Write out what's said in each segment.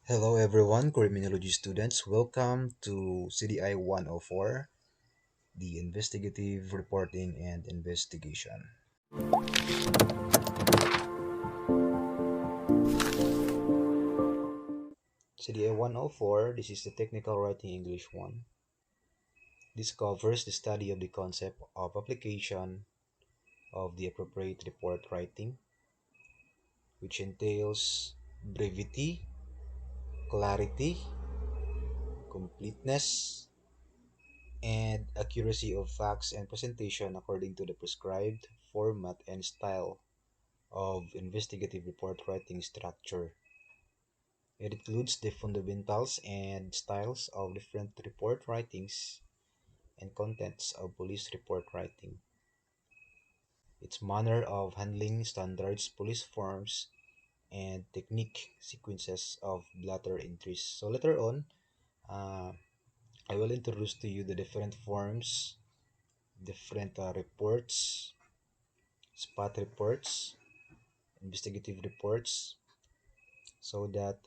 Hello everyone, criminology students. Welcome to CDI 104, the Investigative Reporting and Investigation. CDI 104, this is the Technical Writing English 1. This covers the study of the concept of application of the appropriate report writing, which entails brevity, clarity, completeness, and accuracy of facts and presentation according to the prescribed format and style of investigative report writing structure. It includes the fundamentals and styles of different report writings and contents of police report writing, its manner of handling standards police forms, and technique sequences of blotter entries. So later on, uh, I will introduce to you the different forms, different reports, spot reports, investigative reports, so that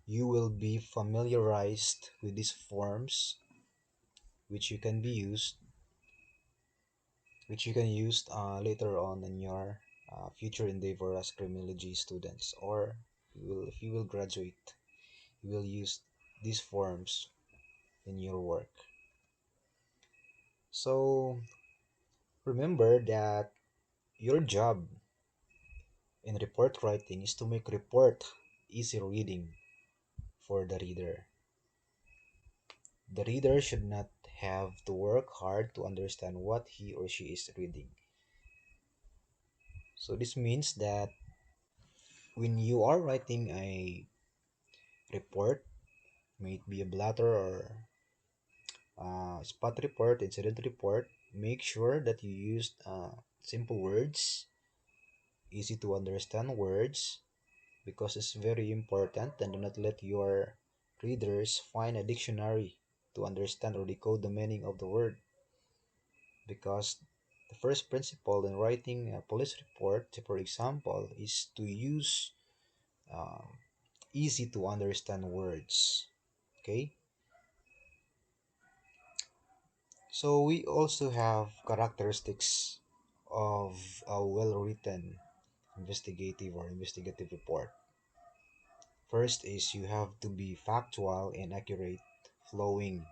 you will be familiarized with these forms which you can be used which you can use later on in your future endeavor as criminology students, or if you will graduate, you will use these forms in your work. So remember that your job in report writing is to make report easy reading for the reader. The reader should not have to work hard to understand what he or she is reading. So this means that when you are writing a report, may it be a blotter or spot report, incident report, make sure that you use simple words, easy to understand words, because it's very important, and do not let your readers find a dictionary to understand or decode the meaning of the word, because the first principle in writing a police report, for example, is to use uh, easy to understand words. Okay, so we also have characteristics of a well-written investigative report. First is you have to be factual and accurate, flowing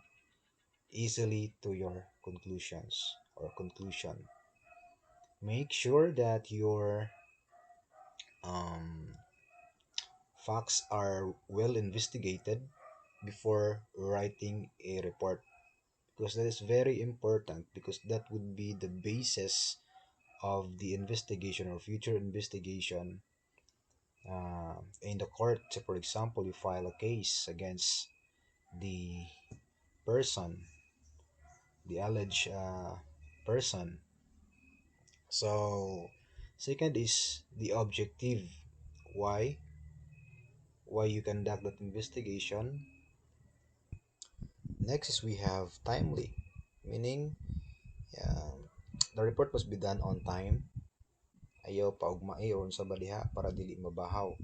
easily to your conclusions or conclusion. Make sure that your um, facts are well investigated before writing a report, because that is very important, because that would be the basis of the investigation or future investigation in the court. So for example, you file a case against the person, the alleged person. So second is the objective, why why you conduct that investigation. Next is we have timely, meaning the report must be done on time, ayaw paugmai or sa baliha para dili mabahaw.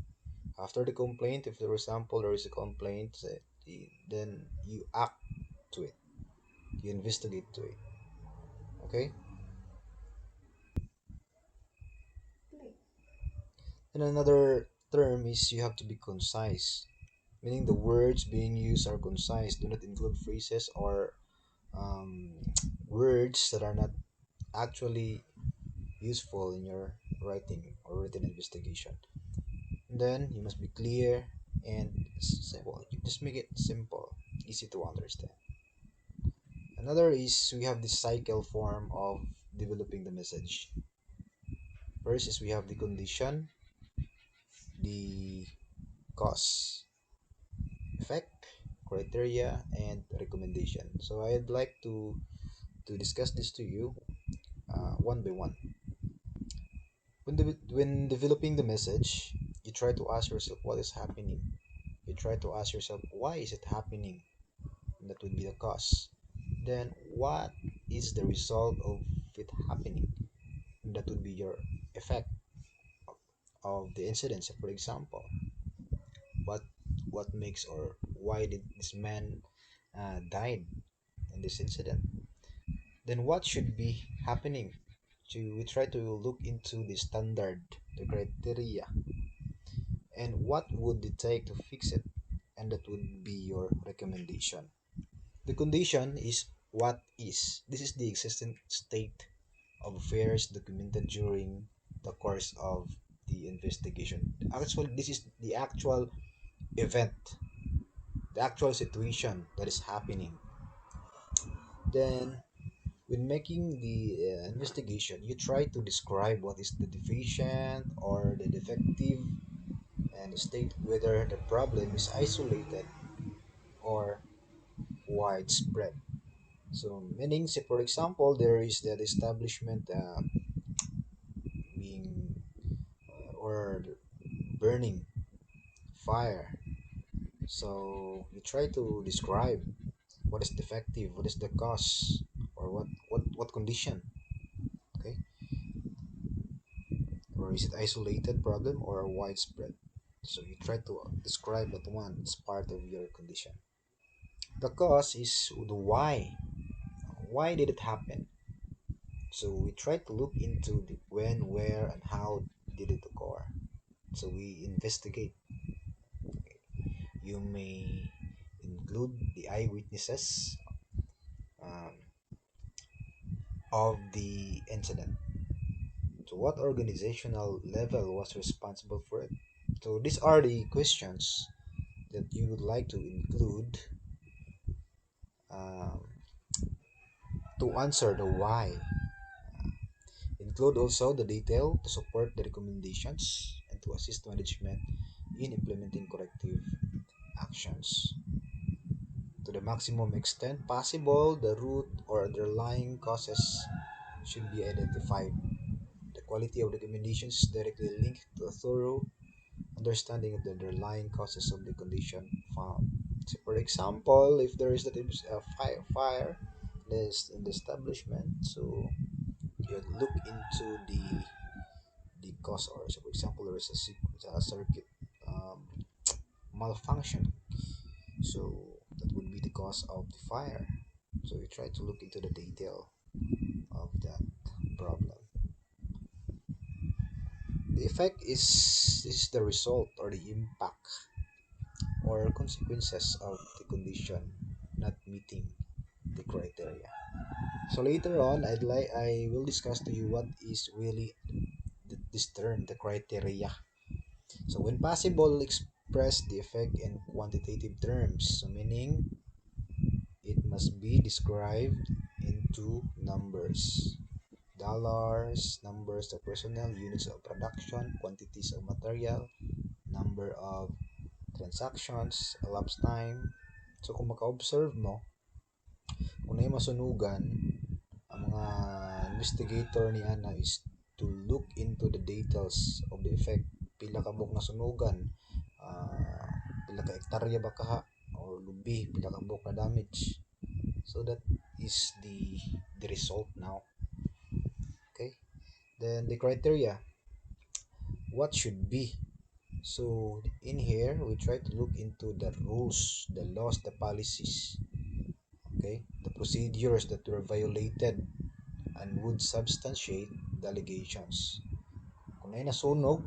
After the complaint, if for example there is a complaint, then you act to it, you investigate to it. Okay. And another term is you have to be concise, meaning the words being used are concise, do not include phrases or um, words that are not actually useful in your writing or written investigation. And then you must be clear and simple. You just make it simple, easy to understand. Another is we have the cycle form of developing the message. First is we have the condition, the cause, effect, criteria, and recommendation. So I'd like to discuss this to you one by one. When developing the message, you try to ask yourself what is happening. You try to ask yourself why is it happening. And that would be the cause. Then what is the result of it happening? And that would be your effect of the incident. So for example, what what makes or why did this man died in this incident. Then what should be happening? So we try to look into the standard, the criteria, and what would it take to fix it, and that would be your recommendation. The condition is what is. This is the existing state of affairs documented during the course of the investigation. Actually, this is the actual event, the actual situation that is happening. Then, when making the investigation, you try to describe what is the deficient or the defective and state whether the problem is isolated or widespread. So, meaning, say for example, there is that establishment being or burning fire. So you try to describe what is defective, what is the cause, or what condition, okay? Or is it isolated problem or widespread? So you try to describe that one as part of your condition. The cause is the why. Why did it happen? So we try to look into the when, where, and how did it occur. So we investigate. You may include the eyewitnesses um, of the incident. So, what organizational level was responsible for it? So, these are the questions that you would like to include um, to answer the why. Include also the detail to support the recommendations and to assist management in implementing corrective actions. To the maximum extent possible, the root or underlying causes should be identified. The quality of recommendations is directly linked to a thorough understanding of the underlying causes of the condition found. So, for example, if there is that fire this in the establishment, so you look into the cause, or so for example, there is a circuit malfunction. So that would be the cause of the fire. So you try to look into the detail of that problem. The effect is the result or the impact or consequences of the condition not meeting the criteria. So later on, I will discuss to you what is really this term, the criteria. So when possible, express the effect in quantitative terms. So meaning it must be described into numbers. Dollars, numbers of personnel, units of production, quantities of material, number of transactions, elapsed time. So kung maka-observe mo, kung na masunugan, ang mga investigator ni Ana is to look into the details of the effect. Pila ka buk nasunugan, pila ka hektarya ba kaha, or lubi, pila ka buk na damage. So that is the result now. Okay? Then the criteria, what should be. So in here, we try to look into the rules, the laws, the policies, okay, the procedures that were violated and would substantiate the allegations. Kung ay nasunog,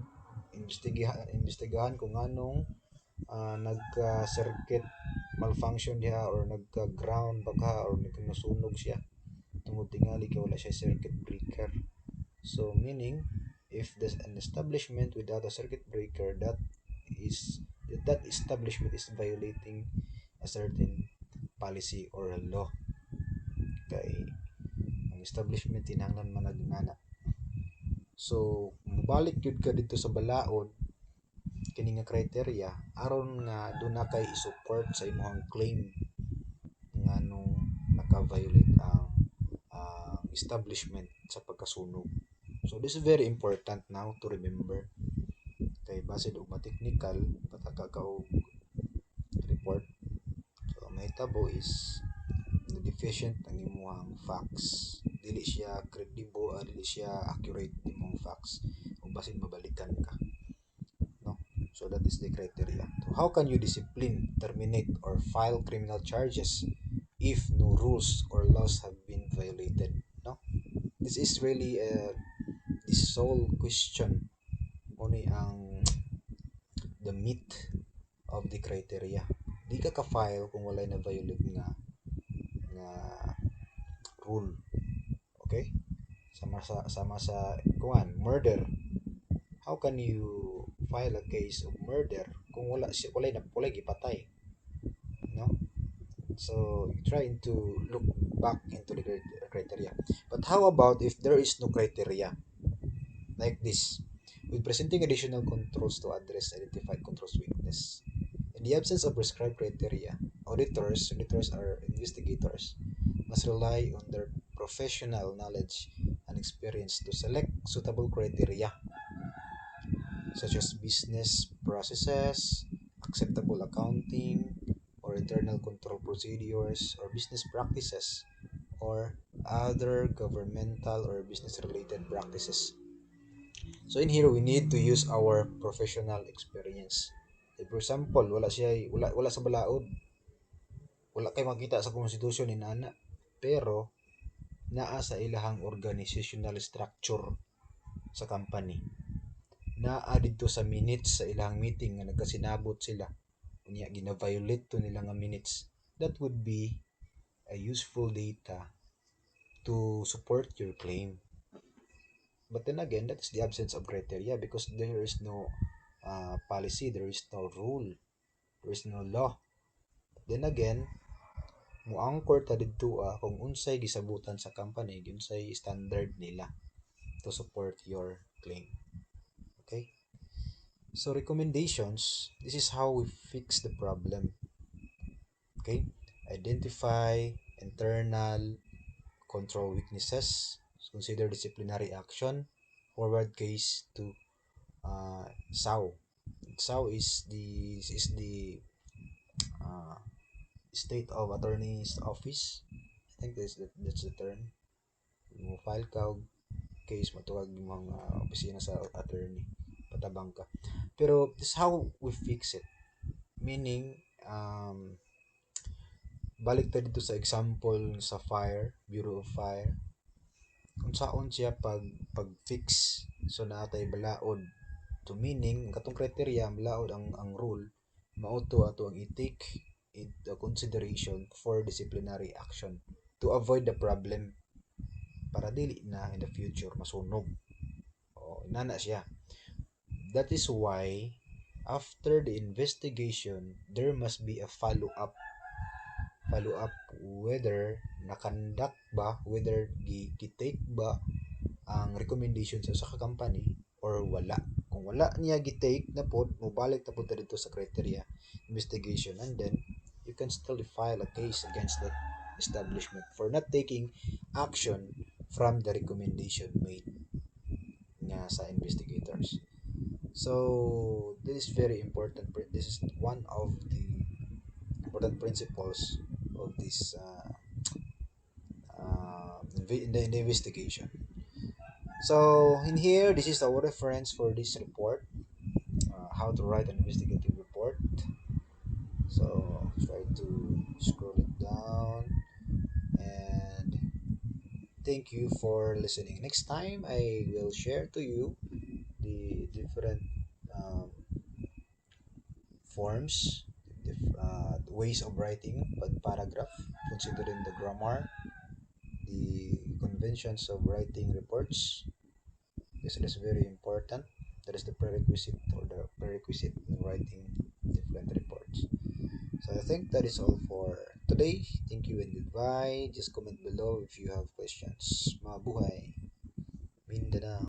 investigahan kung anong nagka-circuit malfunction diha or nagka-ground baka or nasunog siya tungod tingali kay wala siya circuit breaker. So meaning if there's an establishment without a circuit breaker, is that establishment is violating a certain policy or a law. Kay ang establishment tinahanglan managana. So mubalik gyud ka dito sa balaod kini nga criteria aron nga doon na kay i-support sa imong claim nga nung naka-violate ang establishment sa pagkasunog. So this is very important now to remember. Kay base og technical pataka ka og report. So ang mahitabo is na deficient ang imong facts. Dili siya credible, dili siya accurate imong facts. Ug basin mabalikan ka, no? So So that is the criteria. So how can you discipline, terminate, or file criminal charges if no rules or laws have been violated? No, this is really the sole question. Muni ang the meat of the criteria. Di ka ka-file kung wala na violate nga rule. Okay? Sama sa kuan murder. How can you file a case of murder kung wala gipatay, no? So trying to look back into the criteria. But how about if there is no criteria like this? With presenting additional controls to address identified controls weakness. In the absence of prescribed criteria, auditors are investigators, must rely on their professional knowledge and experience to select suitable criteria such as business processes, acceptable accounting, or internal control procedures, or business practices, or other governmental or business related practices. So in here we need to use our professional experience. Like for example, wala sa balaod, wala kay makita sa konstitusyon ni nana, pero naa sa ilahang organizational structure sa company. Naa dito sa minutes sa ilahang meeting nga nagkasinabot sila. Unya gina-violate to nila nga minutes. That would be a useful data to support your claim. But then again, that is the absence of criteria because there is no policy, there is no rule, there is no law. Then again, muangkor ta didto kung unsay gisabutan sa company, unsay standard nila to support your claim. Okay? So recommendations, this is how we fix the problem. Okay? Identify internal control weaknesses, consider disciplinary action, forward case to SAO. SAO is the uh, State of Attorney's Office. I think that's the term. Mo file ka og case matuwag mga opisina sa attorney patabang ka. Pero this is how we fix it. Meaning balik ta dito sa example sa fire, Bureau of Fire. Kung saon siya pag-fix, so natay balaod. To meaning katong criteria balaod ang rule mauto ato ang i-take into consideration for disciplinary action to avoid the problem para dili na in the future masunog. O nana siya. That is why after the investigation there must be a follow up whether nakandak ba, whether gi-take ba ang recommendation sa usa ka company or wala. Kung wala niya gi-take na pod, mobalik na pod ta dito sa criteria investigation, and then you can still file a case against that establishment for not taking action from the recommendation made nga sa investigators. So this is very important. This is one of the important principles of this in the investigation. So in here, this is our reference for this report, how to write an investigative report. So try to scroll it down, and thank you for listening. Next time, I will share to you the different um, forms, ways of writing paragraph, considering the grammar, the conventions of writing reports. This is very important. That is the prerequisite in writing different reports. So I think that is all for today. Thank you and goodbye. Just comment below if you have questions. Mabuhay. Mindanao.